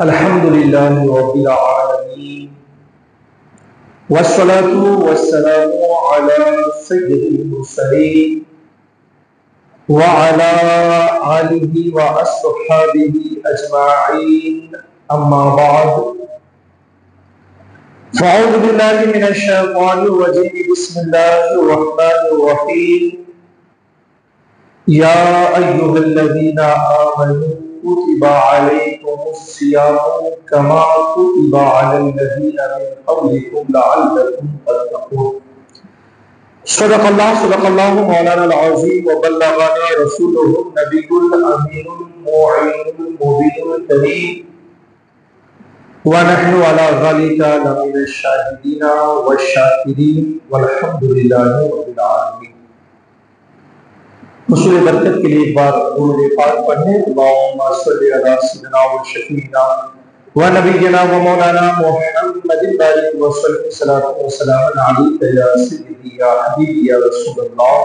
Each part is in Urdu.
الحمد للہ رب العالمین والصلاة والسلام على سید المرسلین وعلى آلہ واصحابہ اجمعین اما بعد فاعوذ باللہ من الشیطان الرجیم بسم اللہ الرحمن الرحیم یا ایہا الذین آمنوا کتب علیکم الصیام کما کتب علی الذین من قبلکم لعلکم تتقون۔ صدق اللہ مولانا العظیم وبلغنا رسولہ النبی الامین الموعظ المبین الکریم ونحن علی ذلک لمن الشاہدین والشاکرین والحمد للہ رب العالمین۔ حصول برکت کے لیے ایک بار درود پاک پڑھیں۔ اللہم صلی علی سیدنا و شفیعنا و نبینا و مولانا محمد بارک وسلم صلاۃ و سلام علیک یا سیدی یا حبیبی یا رسول اللہ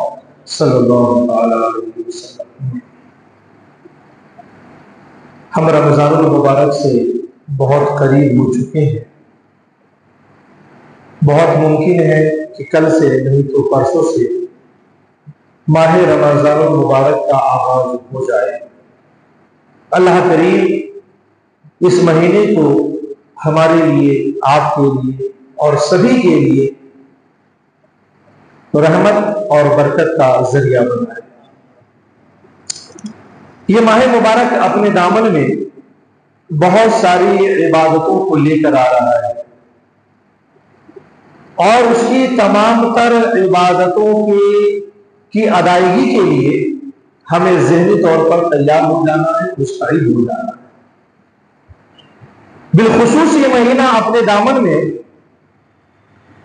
صلی اللہ علیہ وسلم۔ ہم رمضان المبارک سے بہت قریب ہو چکے ہیں۔ بہت ممکن ہے کہ کل سے نہیں تو پرسوں سے ماہ رمضان المبارک کا آغاز ہو جائے۔ اللہ کریم اس مہینے کو ہمارے لیے، آپ کے لیے اور سبھی کے لیے رحمت اور برکت کا ذریعہ بنائے۔ یہ ماہ مبارک اپنے دامن میں بہت ساری عبادتوں کو لے کر آ رہا ہے اور اس کی تمام تر عبادتوں کی ادائیگی کے لیے ہمیں ذہنی طور پر تیار ہو جانا ہے، مستعد ہو جانا ہے۔ بالخصوص یہ مہینہ اپنے دامن میں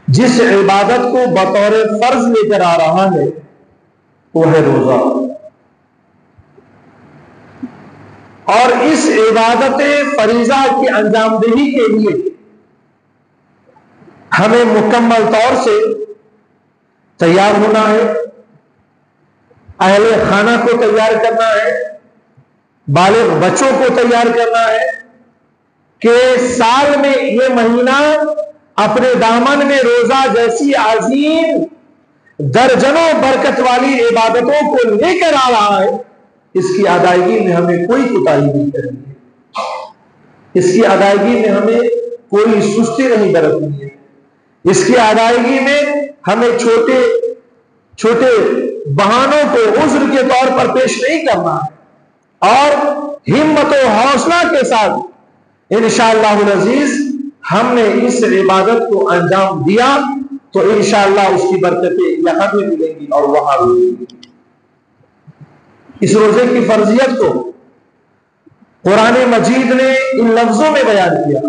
جس عبادت کو بطور فرض لے کر آ رہا ہے وہ ہے روزہ، اور اس عبادت فریضہ کی انجام دہی کے لیے ہمیں مکمل طور سے تیار ہونا ہے، اہل خانہ کو تیار کرنا ہے، بالغ بچوں کو تیار کرنا ہے کہ سال میں یہ مہینہ اپنے دامن میں روزہ جیسی عظیم درجنوں برکت والی عبادتوں کو لے کر آ رہا ہے۔ اس کی ادائیگی میں ہمیں کوئی کوتاہی نہیں کرنی ہے، اس کی ادائیگی میں ہمیں کوئی سستی نہیں برتنی ہے، اس کی ادائیگی میں ہمیں چھوٹے چھوٹے بہانوں کو عذر کے طور پر پیش نہیں کرنا ہے، اور ہمت و حوصلہ کے ساتھ انشاءاللہ العزیز ہم نے اس عبادت کو انجام دیا تو انشاءاللہ اس کی برکتیں یہاں بھی ملیں گی اور وہاں بھی ملیں گی۔ اس روزے کی فرضیت کو قرآن مجید نے ان لفظوں میں بیان کیا،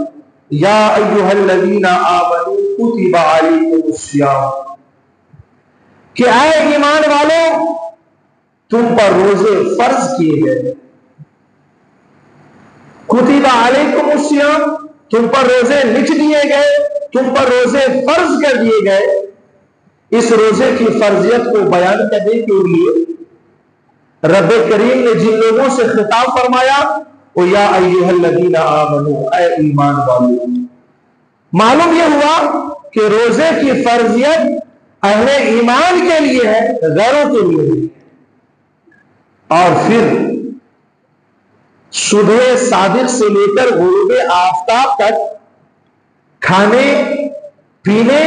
یا ایھا الذین آمنوا کتب علیکم الصیام، کہ اے ایمان والو تم پر روزے فرض کیے گئے۔ کتب علیکم الصیام، تم پر روزے لکھ دیے گئے، تم پر روزے فرض کر دیے گئے۔ اس روزے کی فرضیت کو بیان کرنے کے لیے رب کریم نے جن لوگوں سے خطاب فرمایا وہ یا ایھا الذین آمنوا، اے ایمان والو۔ معلوم یہ ہوا کہ روزے کی فرضیت اہل ایمان کے لیے ہے، غیروں کے لیے نہیں۔ اور پھر صبح صادق سے لے کر غروب آفتاب تک کھانے پینے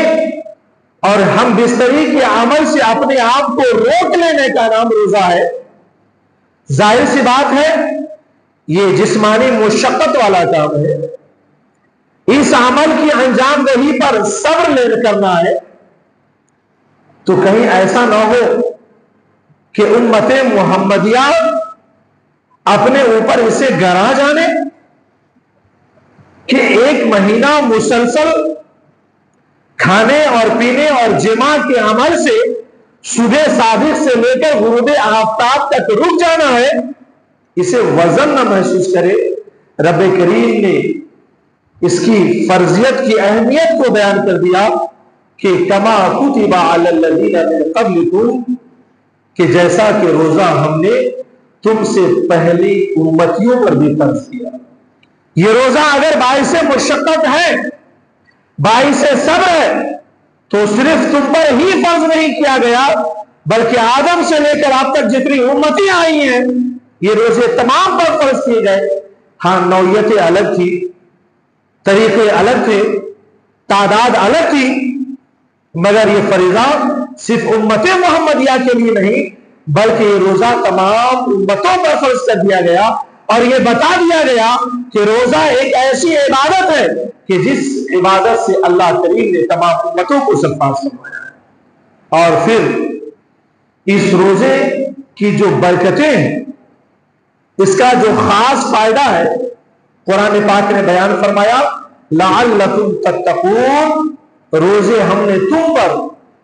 اور ہم بستری کے عمل سے اپنے آپ کو روک لینے کا نام روزہ ہے۔ ظاہر سی بات ہے یہ جسمانی مشقت والا کام ہے، اس عمل کی انجام دہی پر صبر کرنا ہے، تو کہیں ایسا نہ ہو کہ امت محمدیہ اپنے اوپر اسے گرا جانے کہ ایک مہینہ مسلسل کھانے اور پینے اور جماع کے عمل سے صبح صادق سے لے کر غروب آفتاب تک رک جانا ہے، اسے وزن نہ محسوس کرے۔ رب کریم نے اس کی فرضیت کی اہمیت کو بیان کر دیا کہ کما کتب علی الذین من قبلکم، کہ جیسا کہ روزہ ہم نے تم سے پہلی امتیوں پر بھی فرض کیا۔ یہ روزہ اگر باعث مشقت ہے، باعث صبر ہے، تو صرف تم پر ہی فرض نہیں کیا گیا، بلکہ آدم سے لے کر اب تک جتنی امتیں آئی ہیں یہ روزے تمام پر فرض کیے گئے۔ ہاں نوعیتیں الگ تھی، طریقے الگ تھے، تعداد الگ تھی، مگر یہ فریضہ صرف امت محمدیہ کے لیے نہیں بلکہ یہ روزہ تمام امتوں پر فرض کر دیا گیا، اور یہ بتا دیا گیا کہ روزہ ایک ایسی عبادت ہے کہ جس عبادت سے اللہ کریم نے تمام امتوں کو سرفراز فرمایا ہے۔ اور پھر اس روزے کی جو برکتیں ہیں، اس کا جو خاص فائدہ ہے، قرآن پاک نے بیان فرمایا لعلکم تتقون، روزے ہم نے تم پر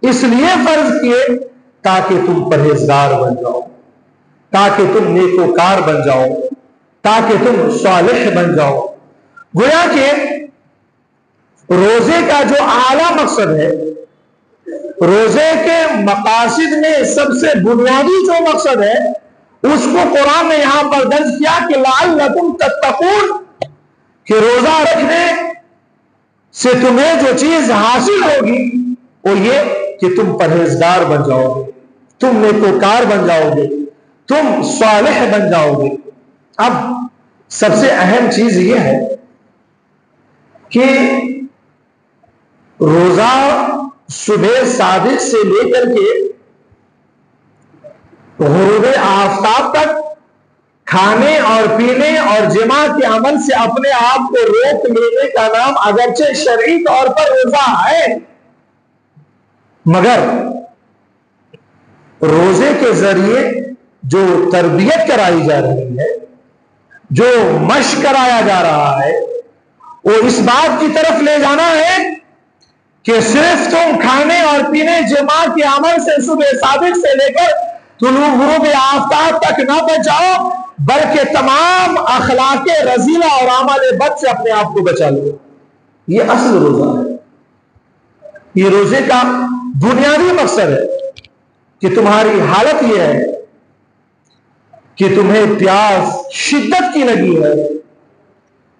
اس لیے فرض کیے تاکہ تم پرہیزگار بن جاؤ، تاکہ تم نیکوکار بن جاؤ، تاکہ تم صالح بن جاؤ۔ گویا کہ روزے کا جو اعلیٰ مقصد ہے، روزے کے مقاصد میں سب سے بنیادی جو مقصد ہے، اس کو قرآن نے یہاں پر درج کیا کہ لعلکم تتقون، کہ روزہ رکھنے سے تمہیں جو چیز حاصل ہوگی وہ یہ کہ تم پرہیزگار بن جاؤ گے، تم نیکوکار بن جاؤ گے، تم صالح بن جاؤ گے۔ اب سب سے اہم چیز یہ ہے کہ روزہ صبح صادق سے لے کر کے غروب آفتاب تک کھانے اور پینے اور جماع کے عمل سے اپنے آپ کو روک لینے کا نام اگرچہ شرعی طور پر روزہ ہے، مگر روزے کے ذریعے جو تربیت کرائی جا رہی ہے، جو مشق کرایا جا رہا ہے، وہ اس بات کی طرف لے جانا ہے کہ صرف تم کھانے اور پینے جماع کے عمل سے صبح صادق سے لے کر طلوع غروب آفتاب تک نہ بچاؤ، بلکہ تمام اخلاق رذیلہ اور اعمال بد سے اپنے آپ کو بچا لو۔ یہ اصل روزہ ہے، یہ روزے کا بنیادی مقصد ہے کہ تمہاری حالت یہ ہے کہ تمہیں پیاس شدت کی لگی ہے،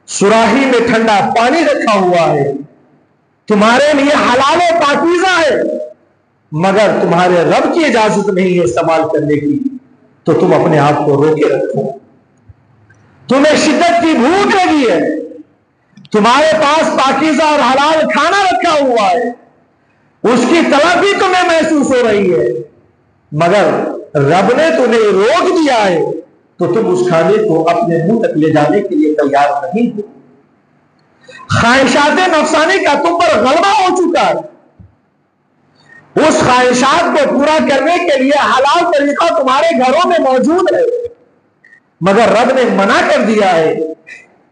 سراہی میں ٹھنڈا پانی رکھا ہوا ہے، تمہارے لیے حلال و پاکیزہ ہے، مگر تمہارے رب کی اجازت نہیں ہے استعمال کرنے کی، تو تم اپنے آپ کو روکے رکھو۔ تمہیں شدت کی بھوک لگی ہے، تمہارے پاس پاکیزہ اور حلال کھانا رکھا ہوا ہے، اس کی طلب بھی تمہیں محسوس ہو رہی ہے، مگر رب نے تمہیں روک دیا ہے، تو تم اس کھانے کو اپنے منہ تک لے جانے کے لیے تیار نہیں ہو۔ خواہشات نفسانی کا تم پر غلبہ ہو چکا ہے، اس خواہشات کو پورا کرنے کے لیے حلال طریقہ تمہارے گھروں میں موجود ہے، مگر رب نے منع کر دیا ہے،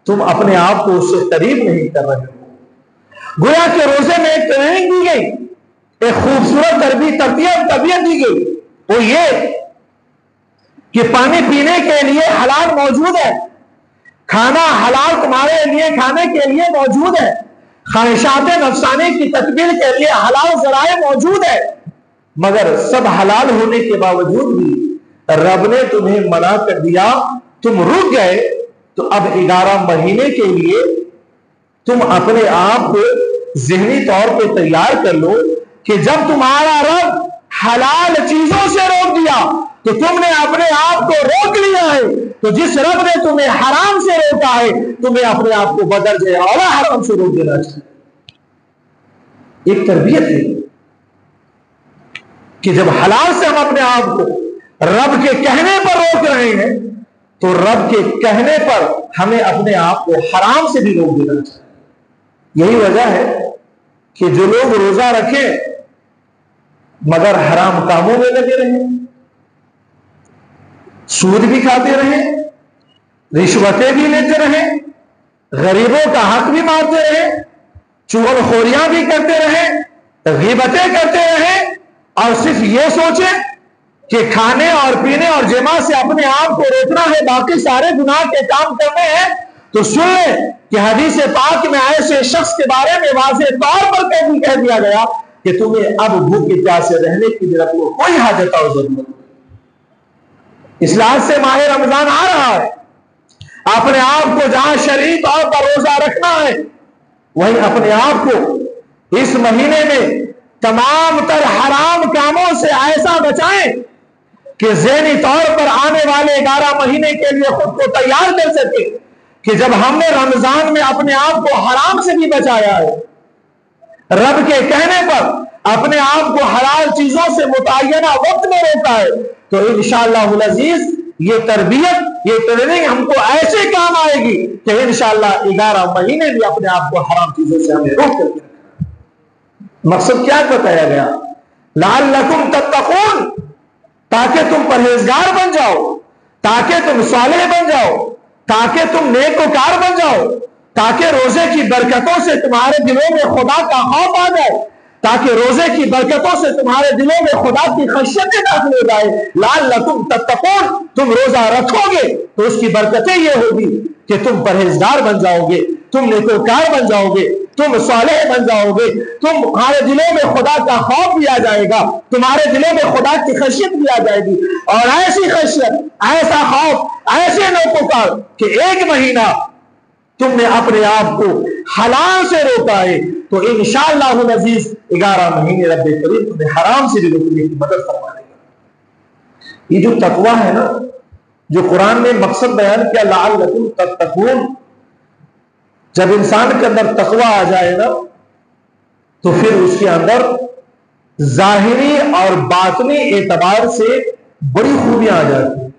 تم اپنے آپ کو اس سے قریب نہیں کر رہے ہو۔ گویا کہ روزے میں ایک ٹریننگ دی گئی، ایک خوبصورت تربیت دی گئی، وہ یہ کہ پانی پینے کے لیے حلال موجود ہے، کھانا حلال تمہارے لیے کھانے کے لیے موجود ہے، خواہشات نفسانی کی تکمیل کے لیے حلال ذرائع موجود ہے، مگر سب حلال ہونے کے باوجود بھی رب نے تمہیں منع کر دیا، تم رک گئے، تو اب 11 مہینے کے لیے تم اپنے آپ کو ذہنی طور پہ تیار کر لو کہ جب تمہارا رب حلال چیزوں سے روک دیا تو تم نے اپنے آپ کو روک لیا ہے، تو جس رب نے تمہیں حرام سے روکا ہے تمہیں اپنے آپ کو بدرجہ اولا حرام سے روک دینا چاہیے۔ ایک تربیت ہے کہ جب حلال سے ہم اپنے آپ کو رب کے کہنے پر روک رہے ہیں تو رب کے کہنے پر ہمیں اپنے آپ کو حرام سے بھی روک دینا چاہیے۔ یہی وجہ ہے کہ جو لوگ روزہ رکھیں مگر حرام کاموں میں لگے رہیں، سود بھی کھاتے رہیں، رشوتیں بھی لیتے رہیں، غریبوں کا حق بھی مارتے رہیں، چغل خوریاں بھی کرتے رہیں، غیبتیں کرتے رہیں، اور صرف یہ سوچیں کہ کھانے اور پینے اور جماع سے اپنے آپ کو روکنا ہے، باقی سارے گناہ کے کام کرنے ہیں، تو سن لیں کہ حدیث پاک میں ایسے شخص کے بارے میں واضح طور پر کہہ دیا گیا کہ تمہیں اب بھوکے پیاسے رہنے کی بھی کوئی حاجت اور ضرورت نہیں۔ اس لحاظ سے ماہ رمضان آ رہا ہے، اپنے آپ کو جہاں شرعی طور پر روزہ رکھنا ہے، وہیں اپنے آپ کو اس مہینے میں تمام تر حرام کاموں سے ایسا بچائیں کہ ذہنی طور پر آنے والے 11 مہینے کے لیے خود کو تیار کر سکے کہ جب ہم نے رمضان میں اپنے آپ کو حرام سے بھی بچایا ہے، رب کے کہنے پر اپنے آپ کو حلال چیزوں سے متعینہ وقت میں روکا ہے، تو انشاءاللہ العزیز یہ تربیت، یہ ٹریننگ ہم کو ایسے کام آئے گی کہ انشاءاللہ 11 مہینے بھی اپنے آپ کو حرام چیزوں سے ہمیں روک کر کے رکھنا۔ مقصد کیا بتایا گیا؟ لعلکم تتقون، تاکہ تم پرہیزگار بن جاؤ، تاکہ تم صالح بن جاؤ، تاکہ تم نیکوکار بن جاؤ، تاکہ روزے کی برکتوں سے تمہارے دلوں میں خدا کا خوف آ جائے، تاکہ روزے کی برکتوں سے تمہارے دلوں میں خدا کی خشیتیں داخل ہو جائے۔ لعلکم تتقون، تم روزہ رکھو گے تو اس کی برکتیں یہ ہوگی کہ تم پرہیزگار بن جاؤ گے، تم نیکوکار بن جاؤ گے، تم صالح بن جاؤ گے، تمہارے دلوں میں خدا کا خوف بھی آ جائے گا، تمہارے دلوں میں خدا کی خشیت بھی آ جائے گی، اور ایسی خشیت، ایسا خوف، ایسے نیکوکار کہ 1 مہینہ تم نے اپنے آپ کو حلال سے روکا ہے، تو انشاءاللہ العزیز 11 مہینے رب کریم تمہیں حرام سے بھی روکنے کی مدد فرمائے گا۔ یہ جو تقویٰ ہے نا، جو قرآن نے مقصد بیان کیا لعلکم تتقون، جب انسان کے اندر تقویٰ آ جائے نا تو پھر اس کے اندر ظاہری اور باطنی اعتبار سے بڑی خوبیاں آ جاتی ہیں،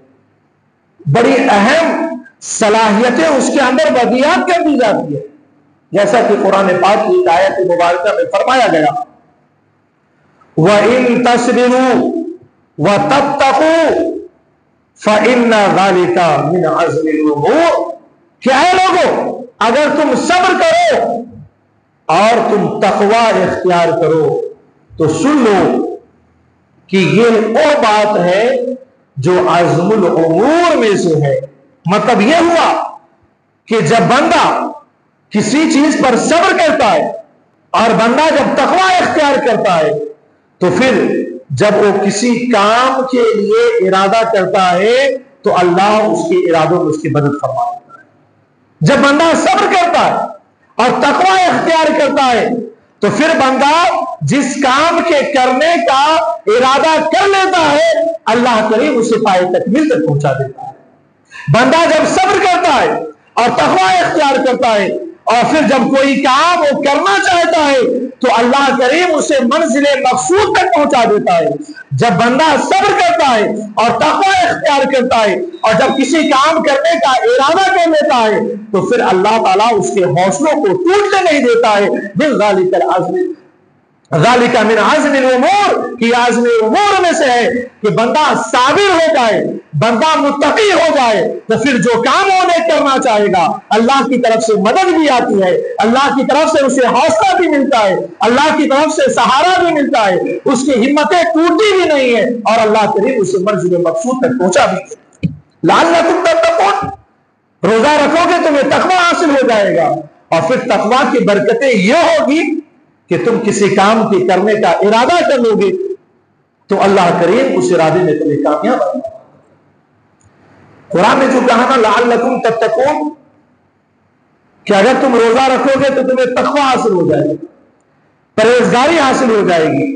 بڑی اہم صلاحیتیں اس کے اندر بدیات کر دی جاتی ہے، جیسا کہ قرآن پاک کی آیت مبارکہ میں فرمایا گیا وَإِن تَصْبِرُوا وَتَتَّقُوا فَإِنَّ ذَلِكَ مِنْ عَزْمِ الْأُمُورِ، کہ اے لوگو اگر تم صبر کرو اور تم تقویٰ اختیار کرو تو سن لو کہ یہ وہ بات ہے جو عزم الامور میں سے ہے۔ مطلب یہ ہوا کہ جب بندہ کسی چیز پر صبر کرتا ہے اور بندہ جب تقویٰ اختیار کرتا ہے تو پھر جب وہ کسی کام کے لیے ارادہ کرتا ہے تو اللہ اس کے ارادوں میں اس کی مدد فرما دیتا ہے۔ جب بندہ صبر کرتا ہے اور تقویٰ اختیار کرتا ہے تو پھر بندہ جس کام کے کرنے کا ارادہ کر لیتا ہے اللہ کریم اسے پائے تکمیل تک پہنچا دیتا ہے۔ بندہ جب صبر کرتا ہے اور تقویٰ اختیار کرتا ہے اور پھر جب کوئی کام وہ کرنا چاہتا ہے تو اللہ کریم اسے منزل مقصود تک پہنچا دیتا ہے۔ جب بندہ صبر کرتا ہے اور تقویٰ اختیار کرتا ہے اور جب کسی کام کرنے کا ارادہ کر لیتا ہے تو پھر اللہ تعالیٰ اس کے حوصلوں کو ٹوٹنے نہیں دیتا ہے۔ بِذَلِكَ الْعَزْمِ، ذالک من عزم الامور، کی عزم امور میں سے ہے کہ بندہ صابر ہو جائے، بندہ متقی ہو جائے تو پھر جو کام انہیں کرنا چاہے گا اللہ کی طرف سے مدد بھی آتی ہے، اللہ کی طرف سے اسے حوصلہ بھی ملتا ہے، اللہ کی طرف سے سہارا بھی ملتا ہے، اس کی ہمتیں ٹوٹتی بھی نہیں ہے اور اللہ کریم اسے منزل مقصود تک پہنچا بھی۔ لعلکم تتقون، روزہ رکھو گے تمہیں تقویٰ حاصل ہو جائے گا اور پھر تقویٰ کی برکتیں یہ ہوگی کہ تم کسی کام کے کرنے کا ارادہ کر لو گے تو اللہ کریم اس ارادے میں تمہیں کامیاب بنائے گا۔ قرآن نے جو کہا نا لعلکم تتقون، کہ اگر تم روزہ رکھو گے تو تمہیں تقویٰ حاصل ہو جائے گی، پرہیزگاری حاصل ہو جائے گی۔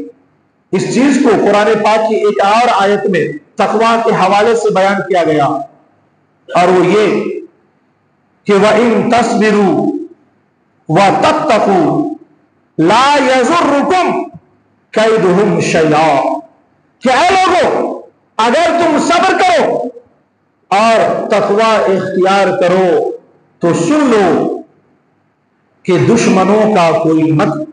اس چیز کو قرآن پاک کی ایک اور آیت میں تقویٰ کے حوالے سے بیان کیا گیا اور وہ یہ کہ وَإِن تَصْبِرُوا وَتَتَّقُوا لا یضرکم کیدہم شیئا، کہ اے لوگو اگر تم صبر کرو اور تقویٰ اختیار کرو تو سن لو کہ دشمنوں کا کوئی مکر،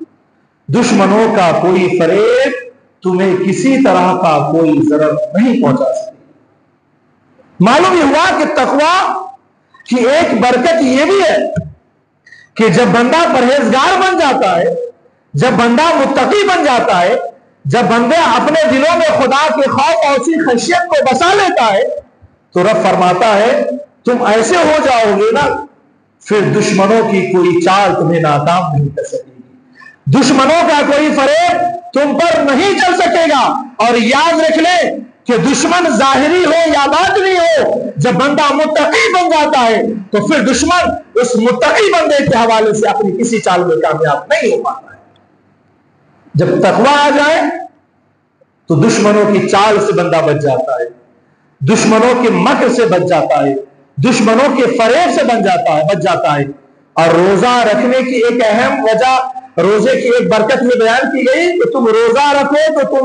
دشمنوں کا کوئی فریب تمہیں کسی طرح کا کوئی ضرر نہیں پہنچا سکتی۔ معلوم یہ ہوا کہ تقویٰ کی ایک برکت یہ بھی ہے کہ جب بندہ پرہیزگار بن جاتا ہے، جب بندہ متقی بن جاتا ہے، جب بندہ اپنے دلوں میں خدا کے خوف اور اسی خشیت کو بسا لیتا ہے تو رب فرماتا ہے تم ایسے ہو جاؤ گے نا پھر دشمنوں کی کوئی چال تمہیں ناکام نہیں کر سکے گی، دشمنوں کا کوئی فریب تم پر نہیں چل سکے گا۔ اور یاد رکھ لیں کہ دشمن ظاہری ہو یا باطنی ہو، جب بندہ متقی بن جاتا ہے تو پھر دشمن اس متقی بندے کے حوالے سے اپنی کسی چال میں کامیاب نہیں ہو پاتا ہے۔ جب تقویٰ آ جائے تو دشمنوں کی چال سے بندہ بچ جاتا ہے، دشمنوں کے مکر سے بچ جاتا ہے، دشمنوں کے فریب سے بچ جاتا ہے۔ اور روزہ رکھنے کی ایک اہم وجہ، روزے کی ایک برکت یہ بیان کی گئی کہ تم روزہ رکھو تو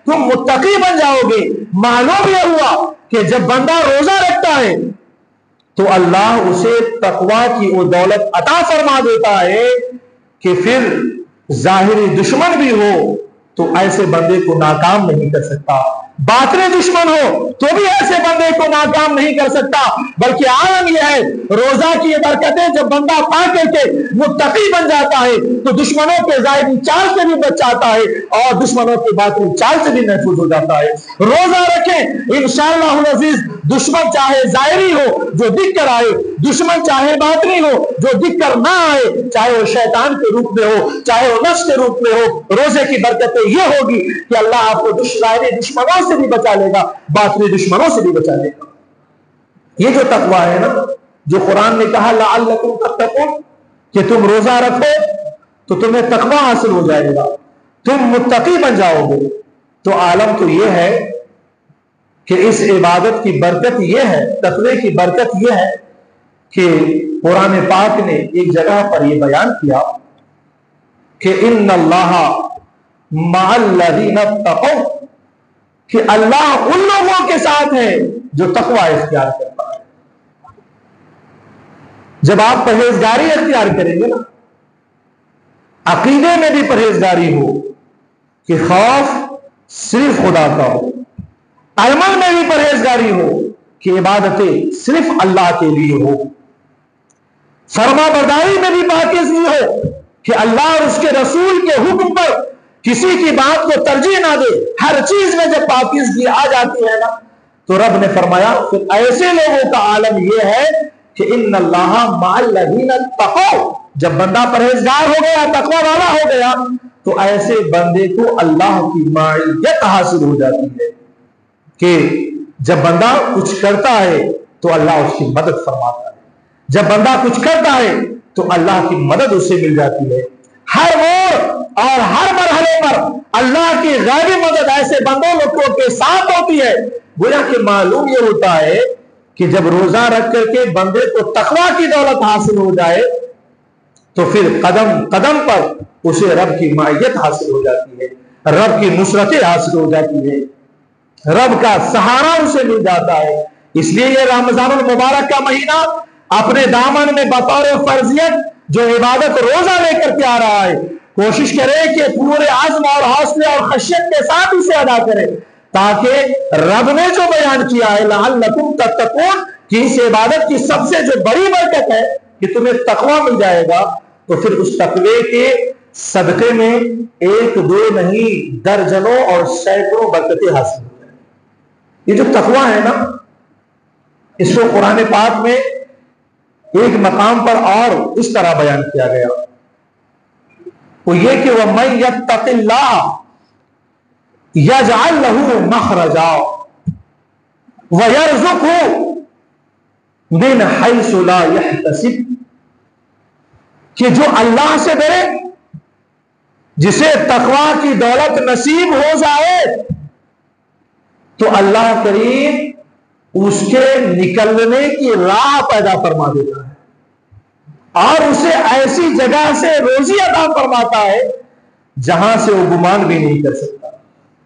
تم متقی بن جاؤ گے۔ معلوم یہ ہوا کہ جب بندہ روزہ رکھتا ہے تو اللہ اسے تقویٰ کی وہ دولت عطا فرما دیتا ہے کہ پھر ظاہری دشمن بھی ہو تو ایسے بندے کو ناکام نہیں کر سکتا، باطنی دشمن ہو تو بھی ایسے بندے کو ناکام نہیں کر سکتا۔ بلکہ عالم یہ ہے، روزہ کی یہ برکتیں جب بندہ پا کر کے متقی بن جاتا ہے تو دشمنوں کے ظاہری چال سے بھی بچ جاتا ہے اور دشمنوں کی باطنی چال سے بھی محفوظ ہو جاتا ہے۔ روزہ رکھیں انشاءاللہ العزیز، دشمن چاہے ظاہری ہو جو دکھ کر آئے، دشمن چاہے باطنی ہو جو دکھ کر نہ آئے، چاہے وہ شیطان کے روپ میں ہو چاہے وہ نفس کے روپ میں ہو، روزے کی برکتیں یہ ہوگی کہ اللہ آپ کو ظاہری دشمنوں سے بھی بچا لے گا، باطنی دشمنوں سے بھی بچا لے گا۔ یہ جو تقویٰ ہے نا، جو قرآن نے کہا لعلکم تتقون کہ تم روزہ رکھو تو تمہیں تقویٰ حاصل ہو جائے گا، تم متقی بن جاؤ گے، تو عالم تو یہ ہے کہ اس عبادت کی برکت یہ ہے، تقوی کی برکت یہ ہے کہ قرآن پاک نے ایک جگہ پر یہ بیان کیا کہ ان اللہ مع الذین اتقوا، کہ اللہ ان لوگوں کے ساتھ ہے جو تقویٰ اختیار کرتا ہے۔ جب آپ پرہیزگاری اختیار کریں گے نا، عقیدے میں بھی پرہیزگاری ہو کہ خوف صرف خدا کا ہو، عمل میں بھی پرہیزگاری ہو کہ عبادتیں صرف اللہ کے لیے ہو، فرما برداری میں بھی پاکیزگی ہو کہ اللہ اور اس کے رسول کے حکم پر کسی کی بات کو ترجیح نہ دے، ہر چیز میں جب پاکیزگی آ جاتی ہے نا تو رب نے فرمایا پھر ایسے لوگوں کا عالم یہ ہے کہ ان اللہ مع الذین اتقوا، جب بندہ پرہیزگار ہو گیا، تقویٰ والا ہو گیا تو ایسے بندے کو اللہ کی معیت حاصل ہو جاتی ہے کہ جب بندہ کچھ کرتا ہے تو اللہ اس کی مدد فرماتا ہے، جب بندہ کچھ کرتا ہے تو اللہ کی مدد اسے مل جاتی ہے۔ ہر موڑ اور ہر مرحلے پر اللہ کی غیبی مدد ایسے بندوں لوگوں کے ساتھ ہوتی ہے۔ گویا کہ معلوم یہ ہوتا ہے کہ جب روزہ رکھ کر کے بندے کو تقویٰ کی دولت حاصل ہو جائے تو پھر قدم قدم پر اسے رب کی معیت حاصل ہو جاتی ہے، رب کی نصرتیں حاصل ہو جاتی ہے، رب کا سہارا اسے مل جاتا ہے۔ اس لیے یہ رمضان المبارک کا مہینہ اپنے دامن میں بطور فرضیت جو عبادت روزہ لے کر کے آ رہا ہے، کوشش کرے کہ پورے عزم اور حوصلے اور خشیت کے ساتھ اسے ادا کرے، تاکہ رب نے جو بیان کیا ہے لعلکم تتقون کہ اس عبادت کی سب سے جو بڑی برکت ہے کہ تمہیں تقویٰ مل جائے گا، تو پھر اس تقوی کے صدقے میں ایک دو نہیں درجنوں اور سینکڑوں برکتیں حاصل ہو جائیں۔ یہ جو تقویٰ ہے نا، اس کو قرآن پاک میں ایک مقام پر اور اس طرح بیان کیا گیا، وہ یہ کہ وَمَن يَتَّقِ اللَّهَ يَجْعَلْ لَهُ مَخْرَجًا وَيَرْزُقْهُ مِنْ حَيْثُ لَا يَحْتَسِبُ، کہ جو اللہ سے ڈرے، جسے تقویٰ کی دولت نصیب ہو جائے تو اللہ کریم اس کے نکلنے کی راہ پیدا فرما دیتا ہے اور اسے ایسی جگہ سے روزی عطا فرماتا ہے جہاں سے وہ گمان بھی نہیں کر سکتا۔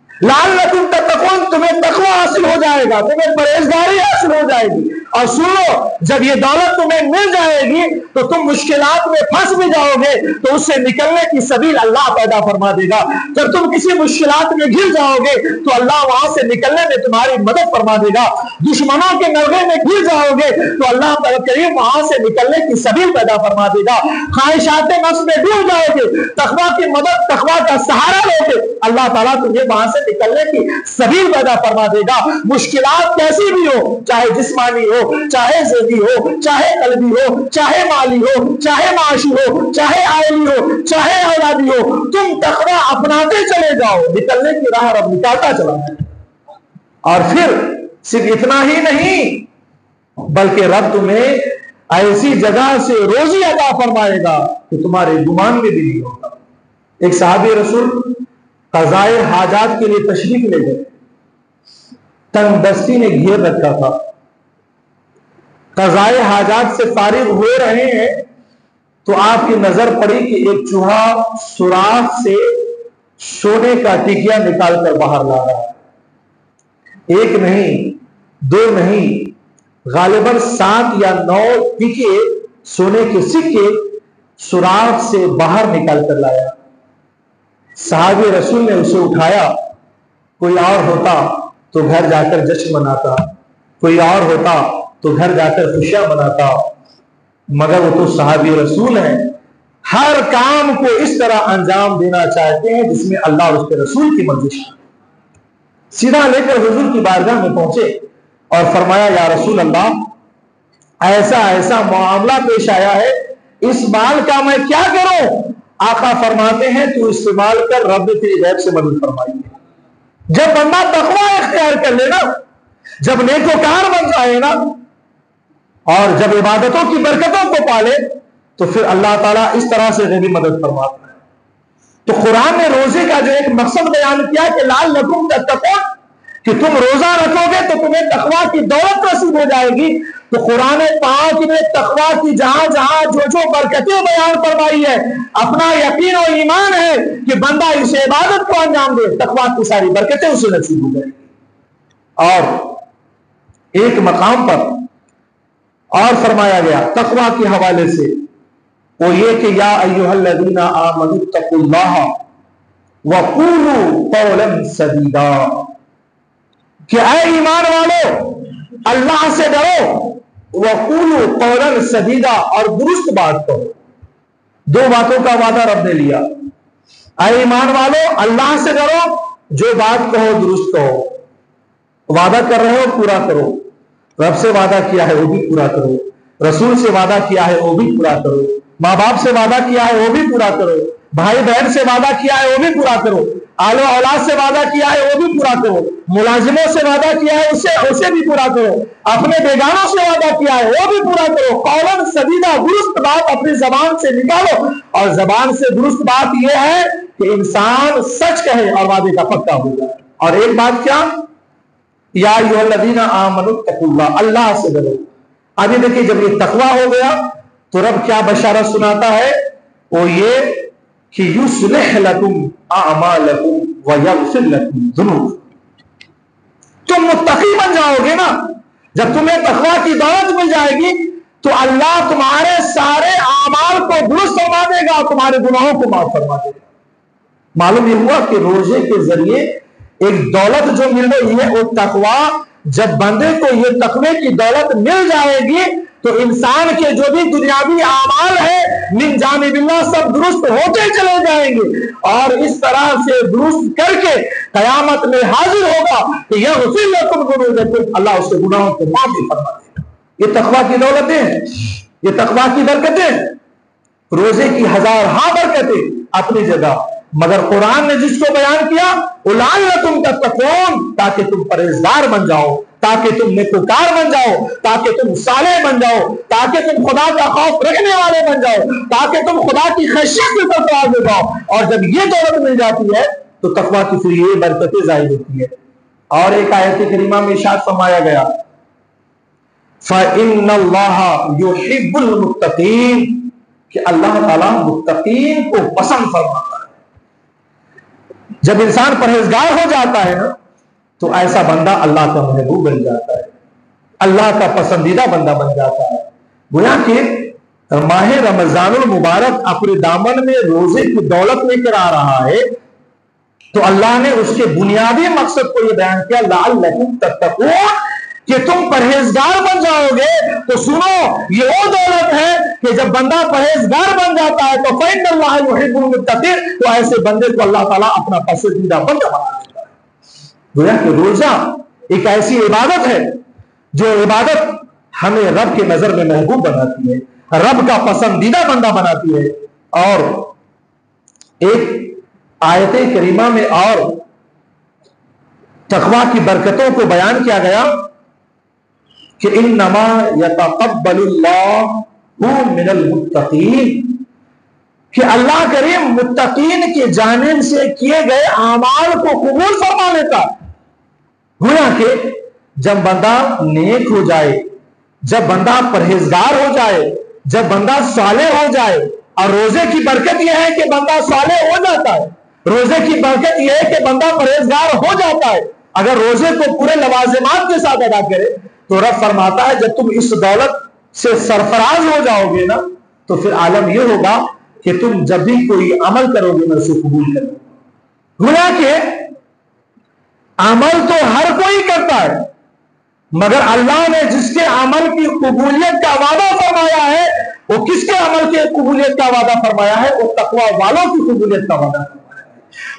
لعلکم تتقون، تمہیں تقویٰ حاصل ہو جائے گا، تمہیں پرہیزگاری حاصل ہو جائے گی، اور سنو جب یہ دولت تمہیں مل جائے گی تو تم مشکلات میں پھنس بھی جاؤ گے تو اس سے نکلنے کی سبیل اللہ پیدا فرما دے گا۔ جب تم کسی مشکلات میں گر جاؤ گے تو اللہ وہاں سے نکلنے میں تمہاری مدد فرما دے گا۔ دشمنوں کے نغمے میں گر جاؤ گے تو اللہ کریم وہاں سے نکلنے کی سبیل پیدا فرما دے گا۔ خواہشات نفس میں ڈوب جاؤ گے، تقویٰ کی مدد، تقویٰ کا سہارا لو گے، اللہ تعالیٰ تمہیں وہاں سے نکلنے کی سبیل پیدا فرما دے گا۔ مشکلات کیسی بھی ہو، چاہے جسمانی ہو، چاہے ذہنی ہو، چاہے قلبی ہو، چاہے مالی ہو، چاہے معاشی ہو، چاہے عائلی ہو، چاہے اولادی ہو، تم تقویٰ اپناتے چلے جاؤ، نکلنے کی راہ رب نکالتا چلا ہے۔ اور پھر صرف اتنا ہی نہیں بلکہ رب تمہیں ایسی جگہ سے روزی عطا فرمائے گا کہ تمہارے گمان میں بھی نہیں ہوگا. ایک صحابی رسول قضائے حاجات کے لیے تشریف لے گئے. تنگ دستی نے گھیر رکھا تھا. قضائے حاجات سے فارغ ہو رہے ہیں تو آپ کی نظر پڑی کہ ایک چوہا سوراخ سے سونے کا ٹکیا نکال کر باہر لا رہا ہے. ایک نہیں، دو نہیں، غالباً 7 یا 9 ٹکے سونے کے سکے سوراخ سے باہر نکال کر لایا. صحابی رسول نے اسے اٹھایا. کوئی اور ہوتا تو گھر جا کر جشن مناتا، کوئی اور ہوتا تو گھر جا کر خوشیاں مناتا، مگر وہ تو صحابی رسول ہیں. ہر کام کو اس طرح انجام دینا چاہتے ہیں جس میں اللہ اور اس کے رسول کی مرضی ہے. سیدھا لے کر حضور کی بارگاہ میں پہنچے اور فرمایا یا رسول اللہ ایسا ایسا معاملہ پیش آیا ہے، اس مال کا میں کیا کروں؟ آقا فرماتے ہیں تو استعمال کر، رب نے تیری غیب سے مدد فرمائی ہے. جب بندہ تقوی اختیار کر لے نا، جب نیکوکار بن جائے نا، اور جب عبادتوں کی برکتوں کو پالے تو پھر اللہ تعالیٰ اس طرح سے غیبی مدد فرماتا ہے. تو قرآن نے روزے کا جو ایک مقصد بیان کیا کہ لعلکم تتقون، کہ تم روزہ رکھو گے تو تمہیں تقوی کی دولت نصیب ہو جائے گی. تو قرآن پاک نے تقوی کی جہاں جہاں جو برکتیں بیان فرمائی ہے، اپنا یقین و ایمان ہے کہ بندہ اس عبادت کو انجام دے تقوی کی ساری برکتیں اسے نصیب ہو جائیں گی. اور ایک مقام پر اور فرمایا گیا تقوی کے حوالے سے، وہ یہ کہ یا ایھا الذین آمنوا اتقوا اللہ وقولوا قولا سدیدا، کہ اے ایمان والو اللہ سے ڈرو، وقولوا قولا سدیدا، اور درست بات کہو. 2 باتوں کا وعدہ رب نے لیا. اے ایمان والو اللہ سے ڈرو، جو بات کہو درست کہو. وعدہ کر رہے ہو پورا کرو. رب سے وعدہ کیا ہے وہ بھی پورا کرو، رسول سے وعدہ کیا ہے وہ بھی پورا کرو، ماں باپ سے وعدہ کیا ہے وہ بھی پورا کرو، بھائی بہن سے وعدہ کیا ہے وہ بھی پورا کرو، آل و اولاد سے وعدہ کیا ہے وہ بھی پورا کرو، ملازموں سے وعدہ کیا ہے اسے بھی پورا کرو، اپنے بیگانوں سے وعدہ کیا ہے وہ بھی پورا کرو. قولاً سدیدہ، درست بات اپنی زبان سے نکالو. اور زبان سے درست بات یہ ہے کہ انسان سچ کہے اور وعدے کا پکا ہو جائے. اور ایک بات کیا، یا ایھا الذین آمنوا اتقوا اللہ، اللہ سے ڈرو. ابھی دیکھیے جب یہ تقوی ہو گیا تو رب کیا بشارت سناتا ہے، وہ یہ کہ یصلح لکم اعمالکم ویغفر لکم ذنوبکم. تم متقی بن جاؤ گے نا، جب تمہیں تقوی کی دولت مل جائے گی تو اللہ تمہارے سارے اعمال کو درست فرما دے گا، تمہارے گناہوں کو معاف فرما دے گا. معلوم یہ ہوا کہ روزے کے ذریعے ایک دولت جو مل رہی ہے وہ تقوی. جب بندے کو یہ تقوی کی دولت مل جائے گی تو انسان کے جو بھی دنیاوی اعمال ہیں من جانب اللہ سب درست ہوتے چلے جائیں گے، اور اس طرح سے درست کر کے قیامت میں حاضر ہوگا کہ یغفر لکم ذنوبکم، اللہ اس کے گناہوں کو معاف بھی فرما دے گا. یہ تقوی کی دولتیں ہیں، یہ تقوی کی برکتیں. روزے کی ہزارہا برکتیں اپنی جگہ، مگر قرآن نے جس کو بیان کیا لعلکم تتقون، تاکہ تم پرہیزگار بن جاؤ، تاکہ تم نیکوکار بن جاؤ، تاکہ تم صالح بن جاؤ، تاکہ تم خدا کا خوف رکھنے والے بن جاؤ، تاکہ تم خدا کی خشیت کی طرف آگے جاؤ. اور جب یہ دولت مل جاتی ہے تو تقوی کی پھر یہ برکتیں ظاہر ہوتی ہے. اور ایک آیت کریمہ میں ارشاد فرمایا گیا فَإِنَّ اللَّهَ يُحِبُّ الْمُتَّقِينَ، کہ اللہ تعالیٰ متقین کو پسند فرماتا ہے. جب انسان پرہیزگار ہو جاتا ہے نا تو ایسا بندہ اللہ کا محبوب بن جاتا ہے، اللہ کا پسندیدہ بندہ بن جاتا ہے. گویا کہ ماہ رمضان المبارک اپنے دامن میں روزے کی دولت لے کر آ رہا ہے تو اللہ نے اس کے بنیادی مقصد کو یہ بیان کیا لعلکم تتقون، کہ تم پرہیزگار بن جاؤ گے. تو سنو، یہ وہ دولت ہے کہ جب بندہ پرہیزگار بن جاتا ہے تو فإن اللہ یحب المتقین، تو ایسے بندے کو اللہ تعالیٰ اپنا پسندیدہ بندہ بنا دیتا ہے. گویا کہ روزہ ایک ایسی عبادت ہے جو عبادت ہمیں رب کی نظر میں محبوب بناتی ہے، رب کا پسندیدہ بندہ بناتی ہے. اور ایک آیت کریمہ میں اور تقویٰ کی برکتوں کو بیان کیا گیا کہ انما یتقبل اللہ من المتقین، کہ اللہ کریم متقین کی جانب سے کیے گئے اعمال کو قبول فرما لیتا ہے۔ گویا کہ جب بندہ نیک ہو جائے، جب بندہ پرہیزگار ہو جائے، جب بندہ صالح ہو جائے، اور روزے کی برکت یہ ہے کہ بندہ صالح ہو جاتا ہے، روزے کی برکت یہ ہے کہ بندہ پرہیزگار ہو جاتا ہے، اگر روزے کو پورے لوازمات کے ساتھ ادا کرے تو رب فرماتا ہے جب تم اس دولت سے سرفراز ہو جاؤ گے نا تو پھر عالم یہ ہوگا کہ تم جب بھی کوئی عمل کرو گے میں اسے قبول کروں گا۔ گویا کہ عمل تو ہر کوئی کرتا ہے، مگر اللہ نے جس کے عمل کی قبولیت کا وعدہ فرمایا ہے، وہ کس کے عمل کی قبولیت کا وعدہ فرمایا ہے؟ وہ تقویٰ والوں کی قبولیت کا وعدہ فرمایا ہے،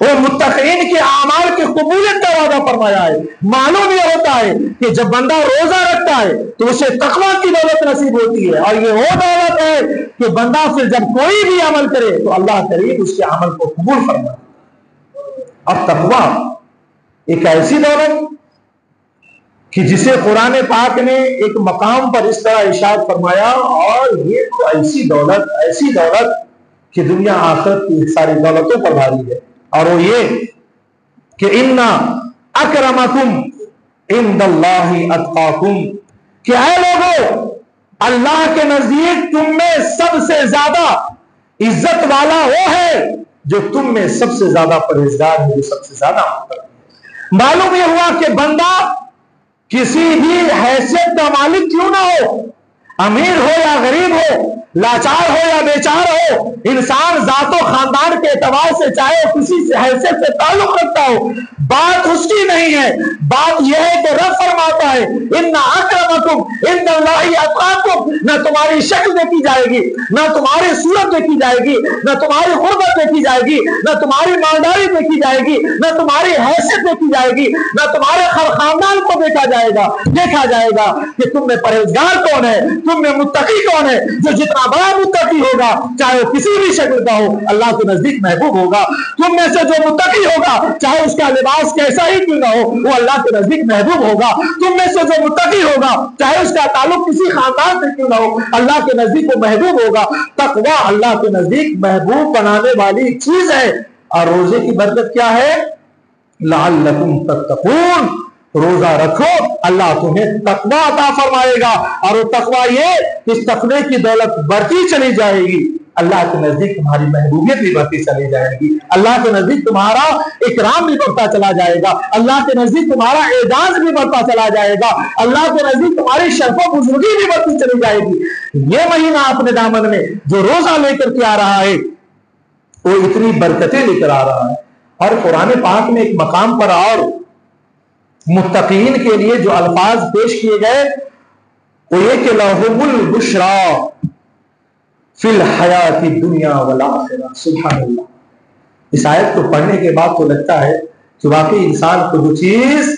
وہ متقین کے اعمال کی قبولیت کا وعدہ فرمایا ہے۔ معلوم یہ ہوتا ہے کہ جب بندہ روزہ رکھتا ہے تو اسے تقویٰ کی دولت نصیب ہوتی ہے، اور یہ وہ دولت ہے کہ بندہ پھر جب کوئی بھی عمل کرے تو اللہ کریم اس کے عمل کو قبول فرمائے۔ اب تقویٰ ایک ایسی دولت کہ جسے قرآن پاک نے ایک مقام پر اس طرح ارشاد فرمایا، اور یہ تو ایسی دولت کہ دنیا آخرت کی ساری دولتوں پر بھاری ہے، اور وہ یہ کہ ان اکرمکم عند اللہ اتقاکم، کہ اے لوگوں اللہ کے نزدیک تم میں سب سے زیادہ عزت والا وہ ہے جو تم میں سب سے زیادہ پرہیزگار ہے، جو سب سے زیادہ معلوم یہ ہوا کہ بندہ کسی بھی حیثیت کا مالک کیوں نہ ہو، امیر ہو یا غریب ہو، لاچار ہو یا بیچار ہو، انسان ذات و خاندان کے اعتبار سے چاہے وہ کسی سے حیثیت سے تعلق رکھتا ہو، بات اس کی نہیں ہے، بات یہ ہے کہ رب فرماتا ہے ان اکرمکم عند اللہ اتقاکم، نہ تمہاری شکل دیکھی جائے گی، نہ تمہاری صورت دیکھی جائے گی، نہ تمہاری غربت دیکھی جائے گی، نہ تمہاری مالداری دیکھی جائے گی، نہ تمہاری حیثیت دیکھی جائے گی، نہ تمہارے خاندان کو دیکھا جائے گا کہ تم میں پرہیزگار کون ہے، تم میں متقی کون ہے۔ جو جتنا بڑا متقی ہوگا چاہے وہ کسی بھی شکل کا ہو اللہ کے نزدیک محبوب ہوگا، تم میں سے جو متقی ہوگا چاہے اس کا لباس کیسا ہی کیوں نہ ہو وہ اللہ کے نزدیک محبوب ہوگا، تم میں سے جو متقی ہوگا چاہے اس کا تعلق کسی خاندان سے کیوں نہ ہو اللہ کے نزدیک وہ محبوب ہوگا۔ تقویٰ اللہ کے نزدیک محبوب بنانے والی چیز ہے۔ اور روزے کی برکت کیا ہے؟ لعلکم تتقون، روزہ رکھو اللہ تمہیں تقویٰ عطا فرمائے گا، اور وہ تقویٰ یہ اس تقوی کی دولت بڑھتی چلی جائے گی، اللہ کے نزدیک تمہاری محبوبیت بھی بڑھتی چلی جائے گی، اللہ کے نزدیک تمہارا اکرام بھی بڑھتا چلا جائے گا، اللہ کے نزدیک تمہارا اعزاز بھی بڑھتا چلا جائے گا، اللہ کے نزدیک تمہاری شرف و بزرگی بھی بڑھتی چلی جائے گی۔ یہ مہینہ اپنے دامن میں جو روزہ لے کر کے آ رہا ہے وہ اتنی برکتیں لے کر آ رہا ہے۔ اور قرآن پاک میں ایک مقام پر اور متقین کے لیے جو الفاظ پیش کیے گئے وہ یہ کہ لہم البشری فی الحیات الدنیا والآخرہ۔ سبحان اللہ، اس آیت کو پڑھنے کے بعد تو لگتا ہے کہ واقعی انسان کو جو چیز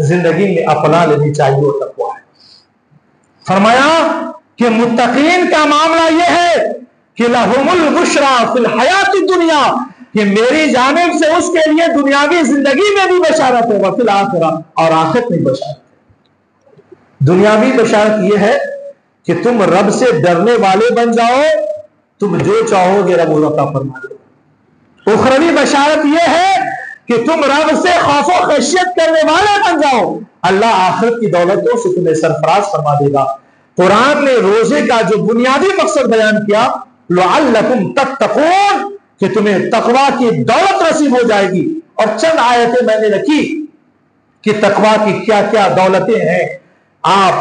زندگی میں اپنا لینی چاہیے وہ تقویٰ ہے۔ فرمایا کہ متقین کا معاملہ یہ ہے کہ لہم البشری فی الحیات الدنیا، کہ میری جانب سے اس کے لیے دنیاوی زندگی میں بھی بشارت ہوگا، فی الآخرہ، اور آخرت میں بشارت۔ دنیاوی بشارت یہ ہے کہ تم رب سے ڈرنے والے بن جاؤ، تم جو چاہو گے رب عطا فرما دے گا۔ اخروی بشارت یہ ہے کہ تم رب سے خوف و خشیت کرنے والے بن جاؤ، اللہ آخرت کی دولتوں سے تمہیں سرفراز فرما دے گا۔ قرآن نے روزے کا جو بنیادی مقصد بیان کیا لعلکم تتقون، کہ تمہیں تقویٰ کی دولت نصیب ہو جائے گی، اور چند آیتیں میں نے رکھی کہ تقویٰ کی کیا کیا دولتیں ہیں۔ آپ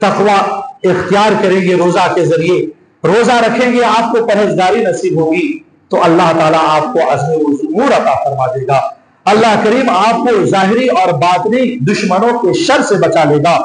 تقویٰ اختیار کریں گے روزہ کے ذریعے، روزہ رکھیں گے آپ کو پرہیزگاری نصیب ہوگی تو اللہ تعالیٰ آپ کو عزم و ظہور عطا فرما دے گا، اللہ کریم آپ کو ظاہری اور باطنی دشمنوں کے شر سے بچا لے گا،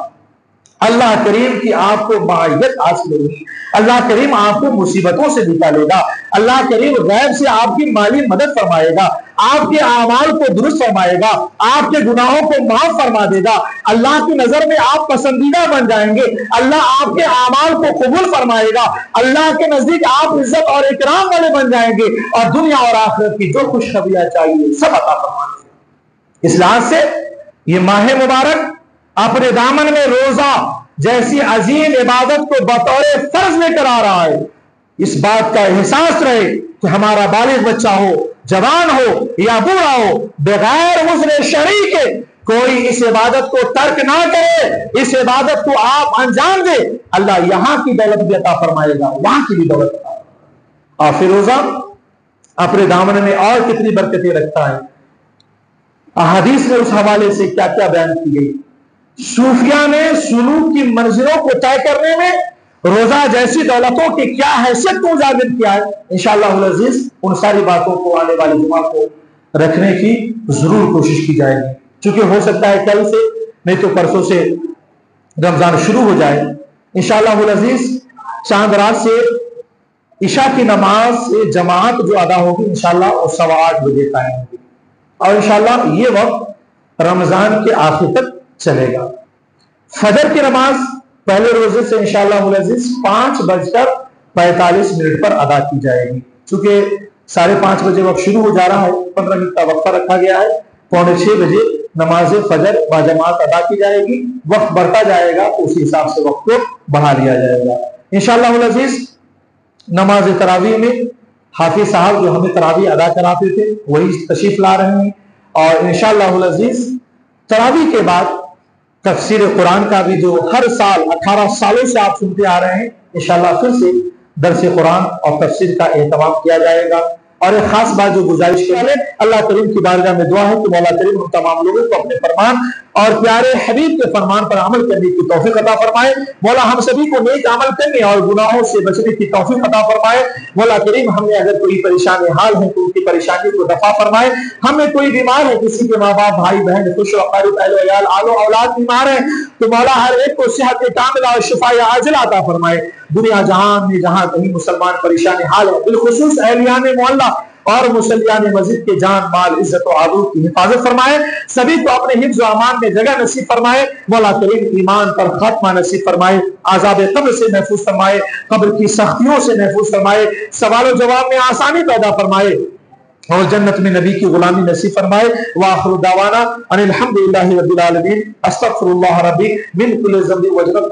اللہ کریم کی آپ کو معیت حاصل ہوگی، اللہ کریم آپ کو مصیبتوں سے نکالے گا، اللہ کریم غیب سے آپ کی مالی مدد فرمائے گا، آپ کے اعمال کو درست فرمائے گا، آپ کے گناہوں کو معاف فرما دے گا، اللہ کی نظر میں آپ پسندیدہ بن جائیں گے، اللہ آپ کے اعمال کو قبول فرمائے گا، اللہ کے نزدیک آپ عزت اور اکرام والے بن جائیں گے، اور دنیا اور آخرت کی جو خوشخبریاں چاہیے سب عطا فرما دے گا۔ اس لحاظ سے یہ ماہ مبارک اپنے دامن میں روزہ جیسی عظیم عبادت کو بطور فرض لے کر آ رہا ہے. اس بات کا احساس رہے کہ ہمارا بالغ بچہ ہو، جوان ہو یا بوڑھا ہو، بغیر عذر شرعی کے کوئی اس عبادت کو ترک نہ کرے، اس عبادت کو آپ انجام دے. اللہ یہاں کی دولت بھی عطا فرمائے گا، وہاں کی بھی دولت عطا. اور پھر روزہ اپنے دامن میں اور کتنی برکتیں رکھتا ہے. احادیث میں اس حوالے سے کیا کیا بیان کی گئی. صوفیہ نے سلوک کی منزلوں کو طے کرنے میں روزہ جیسی دولتوں کی کیا حیثیت کو اجاگر کیا ہے. انشاءاللہ العزیز ان ساری باتوں کو آنے والے جمعہ کو رکھنے کی ضرور کوشش کی جائے گی، چونکہ ہو سکتا ہے کل سے نہیں تو پرسوں سے رمضان شروع ہو جائے. انشاءاللہ العزیز چاند رات سے عشاء کی نماز سے جماعت جو ادا ہوگی انشاءاللہ وہ 8:15 بجے قائم ہوگی، اور انشاءاللہ یہ وقت رمضان کے آخر تک چلے گا. فجر کی نماز پہلے روزے سے انشاءاللہ العزیز 5:45 پر ادا کی جائے گی. چونکہ 5:30 بجے وقت شروع ہو جا رہا ہے، 15 منٹ کا وقفہ رکھا گیا ہے. 5:45 بجے نماز فجر باجماعت ادا کی جائے گی. وقت بڑھتا جائے گا تو اسی حساب سے وقت کو بڑھا لیا جائے گا. انشاءاللہ العزیز نماز تراویح میں حافظ صاحب جو ہمیں تراویح ادا کراتے تھے وہی تشریف لا رہے ہیں، اور انشاءاللہ العزیز تراویح کے بعد تفسیر قرآن کا بھی جو ہر سال 18 سالوں سے آپ سنتے آ رہے ہیں انشاءاللہ پھر سے درس قرآن اور تفسیر کا اہتمام کیا جائے گا. اور ایک خاص بات جو گزارش کریں، اللہ کریم کی بارگاہ میں دعا ہے کہ مولا کریم ہم تمام لوگوں کو اپنے فرمان اور پیارے حبیب کے فرمان پر عمل کرنے کی توفیق عطا فرمائے. مولا ہم سبھی کو نیک عمل کرنے اور گناہوں سے بچنے کی توفیق عطا فرمائے. مولا کریم ہم نے اگر کوئی پریشان حال ہے تو ان کی پریشانی کو دفع فرمائے. ہم میں کوئی بیمار ہے، کسی کے ماں باپ بھائی بہن خوش وقارب اہل ویال آل و اولاد بیمار ہیں تو مولا ہر ایک کو صحت کاملہ اور شفا عاجلہ عطا فرمائے. دنیا جہان میں جہاں کہیں مسلمان پریشان حال ہے، بالخصوص اہلیان محلہ اور مسلیان مسجد کے جان مال عزت و آبرو کی حفاظت فرمائے. سبھی کو اپنے حفظ و امان میں جگہ نصیب فرمائے. مولا کریم ایمان پر خاتمہ نصیب فرمائے. عذاب قبر سے محفوظ فرمائے، قبر کی سختیوں سے محفوظ فرمائے، سوال و جواب میں آسانی پیدا فرمائے اور جنت میں نبی کی غلامی نصیب فرمائے. وآخر دعوانا ان الحمدللہ رب العالمین. استغفر اللہ ربی من کل ذنب وجرب